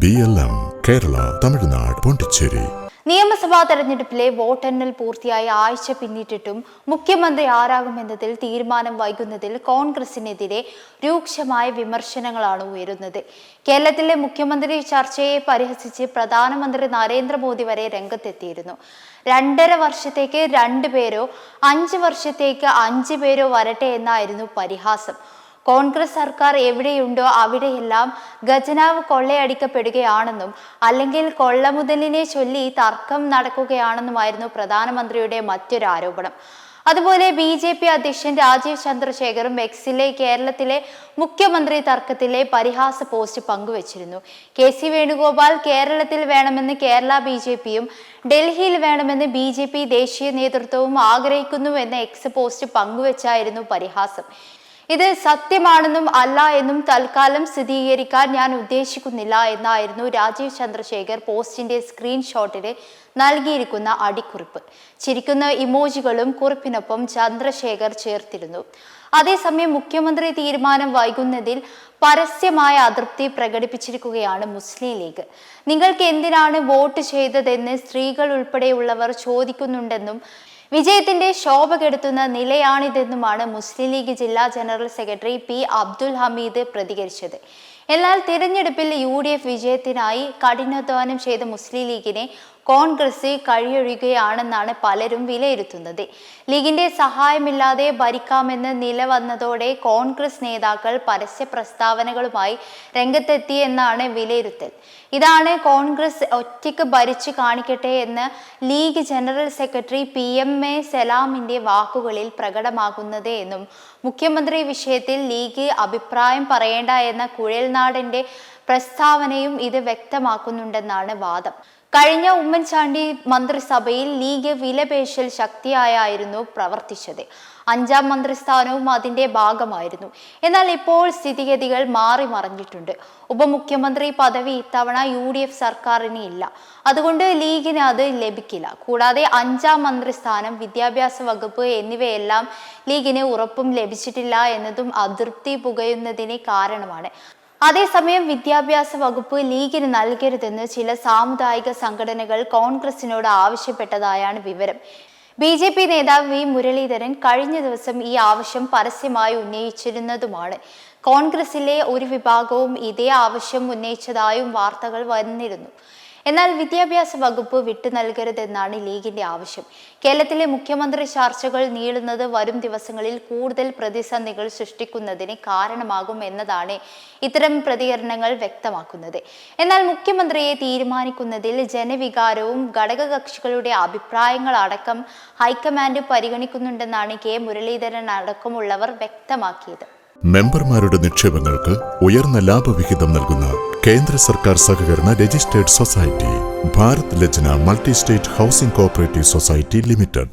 BLM Kerala, Tamil Nadu, Pondicherry. നിയമസഭാ തെരഞ്ഞെടുപ്പിലെ വോട്ടെണ്ണൽ പൂർത്തിയായി ആഴ്ച പിന്നിട്ടിട്ടും മുഖ്യമന്ത്രി ആരാകുമെന്നതിൽ തീരുമാനം വൈകുന്നതിൽ കോൺഗ്രസിനെതിരെ രൂക്ഷമായ വിമർശനങ്ങളാണ് ഉയരുന്നത്. കേരളത്തിലെ മുഖ്യമന്ത്രി ചർച്ചയെ പരിഹസിച്ച് പ്രധാനമന്ത്രി നരേന്ദ്രമോദി വരെ രംഗത്തെത്തിയിരുന്നു. 2.5 വർഷത്തേക്ക് 2 പേരോ 5 വർഷത്തേക്ക് 5 പേരോ വരട്ടെ എന്നായിരുന്നു പരിഹാസം. കോൺഗ്രസ് സർക്കാർ എവിടെയുണ്ടോ അവിടെയെല്ലാം ഖജനാവ് കൊള്ളയടിക്കപ്പെടുകയാണെന്നും അല്ലെങ്കിൽ കൊള്ളമുതലിനെ ചൊല്ലി തർക്കം നടക്കുകയാണെന്നുമായിരുന്നു പ്രധാനമന്ത്രിയുടെ മറ്റൊരു ആരോപണം. അതുപോലെ BJP അധ്യക്ഷൻ രാജീവ് ചന്ദ്രശേഖറും എക്സിലെ കേരളത്തിലെ മുഖ്യമന്ത്രി തർക്കത്തിലെ പരിഹാസ പോസ്റ്റ് പങ്കുവച്ചിരുന്നു. KC വേണുഗോപാൽ കേരളത്തിൽ വേണമെന്ന് കേരള BJPയും ഡൽഹിയിൽ വേണമെന്ന് BJP ദേശീയ നേതൃത്വവും ആഗ്രഹിക്കുന്നുവെന്ന എക്സ് പോസ്റ്റ് പങ്കുവച്ചായിരുന്നു പരിഹാസം. ഇത് സത്യമാണെന്നും അല്ല എന്നും തൽക്കാലം സ്ഥിരീകരിക്കാൻ ഞാൻ ഉദ്ദേശിക്കുന്നില്ല എന്നായിരുന്നു രാജീവ് ചന്ദ്രശേഖർ പോസ്റ്റിന്റെ സ്ക്രീൻഷോട്ടിന് നൽകിയിരിക്കുന്ന അടിക്കുറിപ്പ്. ചിരിക്കുന്ന ഇമോജികളും കുറിപ്പിനൊപ്പം ചന്ദ്രശേഖർ ചേർത്തിരുന്നു. അതേസമയം മുഖ്യമന്ത്രി തീരുമാനം വൈകുന്നതിൽ പരസ്യമായ അതൃപ്തി പ്രകടിപ്പിച്ചിരിക്കുകയാണ് മുസ്ലിം ലീഗ്. നിങ്ങൾക്ക് എന്തിനാണ് വോട്ട് ചെയ്തതെന്ന് സ്ത്രീകൾ ഉൾപ്പെടെയുള്ളവർ ചോദിക്കുന്നുണ്ടെന്നും വിജയത്തിന്റെ ശോഭ കെടുത്തുന്ന നിലയാണിതെന്നുമാണ് മുസ്ലിം ലീഗ് ജില്ലാ general secretary P. Abdul Hameed പ്രതികരിച്ചത്. എന്നാൽ തിരഞ്ഞെടുപ്പിൽ UDF വിജയത്തിനായി കഠിനാധ്വാനം ചെയ്ത മുസ്ലിം ലീഗിനെ കോൺഗ്രസ് കഴിയൊഴിയുകയാണെന്നാണ് പലരും വിലയിരുത്തുന്നത്. ലീഗിന്റെ സഹായമില്ലാതെ ഭരിക്കാമെന്ന് നില വന്നതോടെ കോൺഗ്രസ് നേതാക്കൾ പരസ്യ പ്രസ്താവനകളുമായി രംഗത്തെത്തിയെന്നാണ് വിലയിരുത്തൽ. ഇതാണ് കോൺഗ്രസ് ഒറ്റയ്ക്ക് ഭരിച്ചു കാണിക്കട്ടെ എന്ന് ലീഗ് ജനറൽ സെക്രട്ടറി PMA സലാമിന്റെ വാക്കുകളിൽ പ്രകടമാകുന്നത് എന്നും മുഖ്യമന്ത്രി വിഷയത്തിൽ ലീഗ് അഭിപ്രായം പറയേണ്ട എന്ന കുഴൽനാടന്റെ പ്രസ്താവനയും ഇത് വ്യക്തമാക്കുന്നുണ്ടെന്നാണ് വാദം. കഴിഞ്ഞ ഉമ്മൻചാണ്ടി മന്ത്രിസഭയിൽ ലീഗ് വിലപേശൽ ശക്തിയായിരുന്നു പ്രവർത്തിച്ചത്. 5ാം മന്ത്രിസ്ഥാനവും അതിന്റെ ഭാഗമായിരുന്നു. എന്നാൽ ഇപ്പോൾ സ്ഥിതിഗതികൾ മാറി മറിഞ്ഞിട്ടുണ്ട്. ഉപമുഖ്യമന്ത്രി പദവി ഇത്തവണ UDF സർക്കാരിന് ഇല്ല. അതുകൊണ്ട് ലീഗിന് അത് ലഭിക്കില്ല. കൂടാതെ 5ാം മന്ത്രിസ്ഥാനം, വിദ്യാഭ്യാസ വകുപ്പ് എന്നിവയെല്ലാം ലീഗിന് ഉറപ്പും ലഭിച്ചിട്ടില്ല എന്നതും അതൃപ്തി പുകയുന്നതിന് കാരണമാണ്. അതേസമയം വിദ്യാഭ്യാസ വകുപ്പ് ലീഗിന് നൽകരുതെന്ന് ചില സാമുദായിക സംഘടനകൾ കോൺഗ്രസിനോട് ആവശ്യപ്പെട്ടതായാണ് വിവരം. BJP നേതാവ് V. മുരളീധരൻ കഴിഞ്ഞ ദിവസം ഈ ആവശ്യം പരസ്യമായി ഉന്നയിച്ചിരുന്നതുമാണ്. കോൺഗ്രസിലെ ഒരു വിഭാഗവും ഇതേ ആവശ്യം ഉന്നയിച്ചതായും വാർത്തകൾ വന്നിരുന്നു. എന്നാൽ വിദ്യാഭ്യാസ വകുപ്പ് വിട്ടു നൽകരുതെന്നാണ് ലീഗിന്റെ ആവശ്യം. കേരളത്തിലെ മുഖ്യമന്ത്രി ചർച്ചകൾ നീളുന്നത് വരും ദിവസങ്ങളിൽ കൂടുതൽ പ്രതിസന്ധികൾ സൃഷ്ടിക്കുന്നതിന് കാരണമാകും എന്നതാണ് ഇത്തരം പ്രതികരണങ്ങൾ വ്യക്തമാക്കുന്നത്. എന്നാൽ മുഖ്യമന്ത്രിയെ തീരുമാനിക്കുന്നതിൽ ജനവികാരവും ഘടകകക്ഷികളുടെ അഭിപ്രായങ്ങൾ അടക്കം ഹൈക്കമാൻഡ് പരിഗണിക്കുന്നുണ്ടെന്നാണ് K. മുരളീധരൻ അടക്കമുള്ളവർ വ്യക്തമാക്കിയത്. മെമ്പർമാരുടെ നിക്ഷേപങ്ങൾക്ക് ഉയർന്ന ലാഭവിഹിതം നൽകുന്ന കേന്ദ്ര സർക്കാർ സഹകരണ registered society Bharat Lajna multi state housing cooperative society limited.